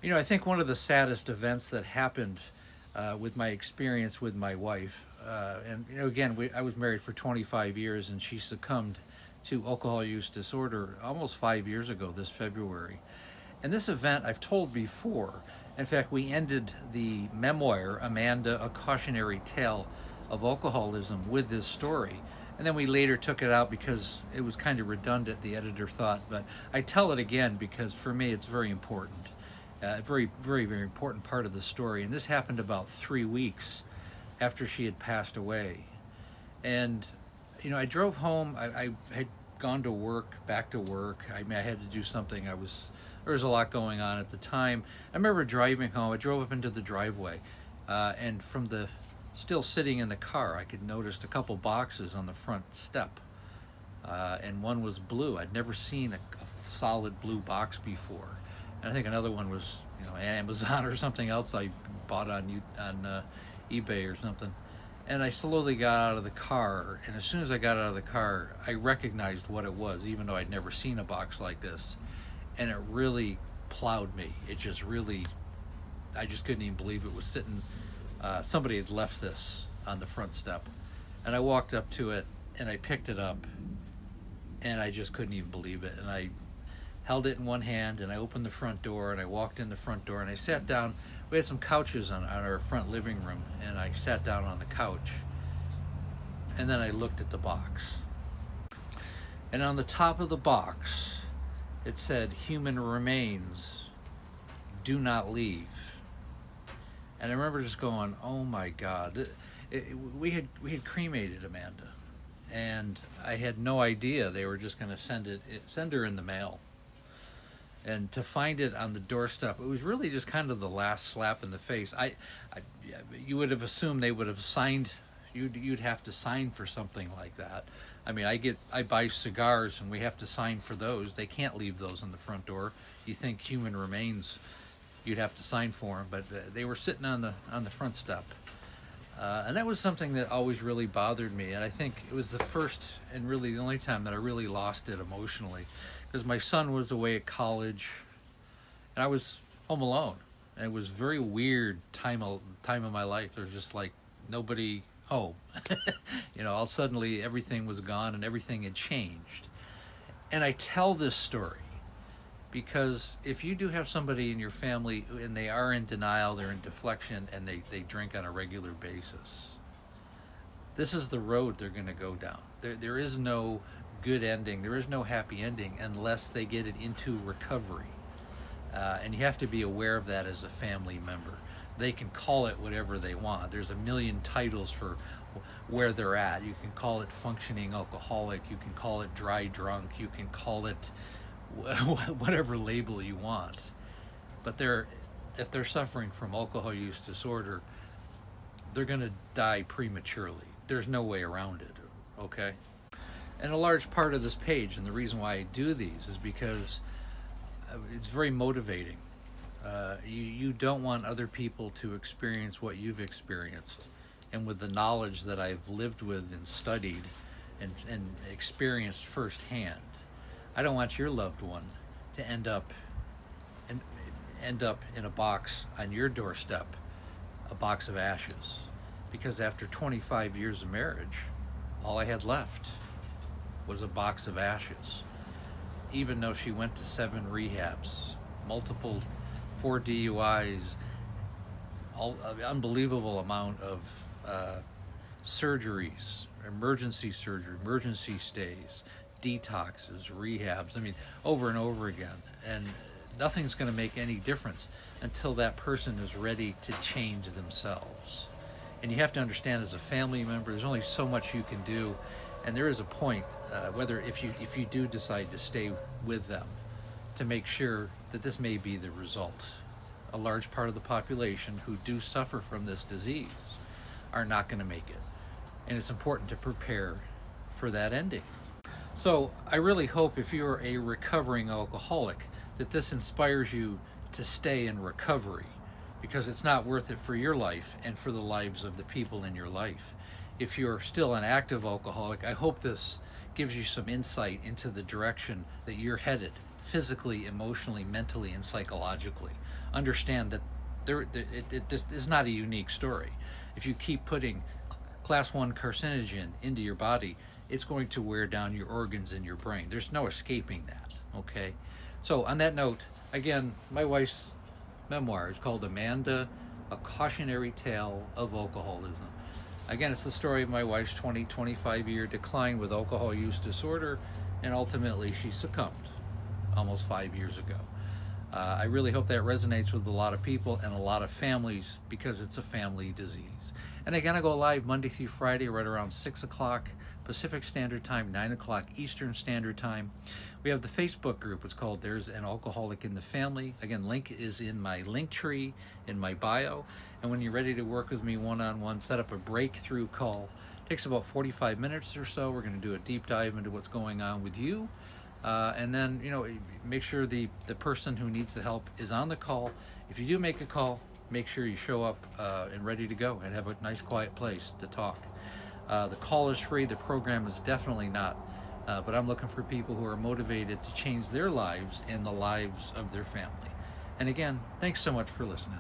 You know, I think one of the saddest events that happened with my experience with my wife, and you know, again, I was married for 25 years, and she succumbed to alcohol use disorder almost 5 years ago this February. And this event I've told before. In fact, we ended the memoir, Amanda, A Cautionary Tale of Alcoholism, with this story. And then we later took it out because it was kind of redundant, the editor thought. But I tell it again because for me it's very important. A very important part of the story. And this happened about 3 weeks after she had passed away. And, you know, I drove home. I had gone to work, back to work. I mean, I had to do something. There was a lot going on at the time. I remember driving home. I drove up into the driveway, and from the still sitting in the car, I could notice a couple boxes on the front step, and one was blue. I'd never seen a solid blue box before, and I think another one was, you know, Amazon or something else I bought on eBay or something. And I slowly got out of the car, and as soon as I got out of the car, I recognized what it was, even though I'd never seen a box like this. And it really plowed me. It just really, I just couldn't even believe it was sitting. Somebody had left this on the front step. And I walked up to it, and I picked it up, and I just couldn't even believe it. And I held it in one hand, and I opened the front door, and I walked in the front door, and I sat down. We had some couches on our front living room, and I sat down on the couch, and then I looked at the box. And on the top of the box, it said, "Human remains, do not leave." And I remember just going, "Oh my God!" We had cremated Amanda, and I had no idea they were just going to send her in the mail. And to find it on the doorstep, it was really just kind of the last slap in the face. You would have assumed they would have signed. You'd have to sign for something like that. I mean, I buy cigars, and we have to sign for those. They can't leave those on the front door. You think human remains, you'd have to sign for them, but they were sitting on the front step, and that was something that always really bothered me. And I think it was the first and really the only time that I really lost it emotionally, because my son was away at college, and I was home alone, and it was a very weird time of my life. There was just like nobody home. You know, all suddenly everything was gone and everything had changed. And I tell this story because if you do have somebody in your family and they are in denial, they're in deflection, and they drink on a regular basis, this is the road they're going to go down. There is no good ending. There is no happy ending unless they get it into recovery. And you have to be aware of that as a family member. They can call it whatever they want. There's a million titles for where they're at. You can call it functioning alcoholic. You can call it dry drunk. You can call it whatever label you want. But if they're suffering from alcohol use disorder, they're going to die prematurely. There's no way around it, okay? And a large part of this page, and the reason why I do these, is because it's very motivating. You don't want other people to experience what you've experienced. And with the knowledge that I've lived with and studied and experienced firsthand, I don't want your loved one to end up in a box on your doorstep, a box of ashes. Because after 25 years of marriage, all I had left was a box of ashes. Even though she went to 7 rehabs, multiple 4 DUIs, unbelievable amount of surgeries, emergency surgery, emergency stays, detoxes, rehabs, I mean, over and over again. And nothing's going to make any difference until that person is ready to change themselves. And you have to understand, as a family member, there's only so much you can do, and there is a point, whether if you do decide to stay with them, to make sure that this may be the result. A large part of the population who do suffer from this disease are not going to make it, and it's important to prepare for that ending. So I really hope, if you're a recovering alcoholic, that this inspires you to stay in recovery, because it's not worth it for your life and for the lives of the people in your life. If you're still an active alcoholic, I hope this gives you some insight into the direction that you're headed physically, emotionally, mentally, and psychologically. Understand that this is not a unique story. If you keep putting class 1 carcinogen into your body, it's going to wear down your organs and your brain. There's no escaping that, okay? So on that note, again, my wife's memoir is called Amanda, A Cautionary Tale of Alcoholism. Again, it's the story of my wife's 25-year decline with alcohol use disorder, and ultimately she succumbed almost 5 years ago. I really hope that resonates with a lot of people and a lot of families, because it's a family disease. And again, I go live Monday through Friday right around 6 o'clock Pacific Standard Time, 9 o'clock Eastern Standard Time. We have the Facebook group. It's called There's an Alcoholic in the Family. Again, link is in my link tree in my bio. And when you're ready to work with me one-on-one, set up a breakthrough call. It takes about 45 minutes or so. We're going to do a deep dive into what's going on with you. And then, make sure the person who needs the help is on the call. If you do make a call, make sure you show up and ready to go and have a nice quiet place to talk. The call is free. The program is definitely not. But I'm looking for people who are motivated to change their lives and the lives of their family. And again, thanks so much for listening.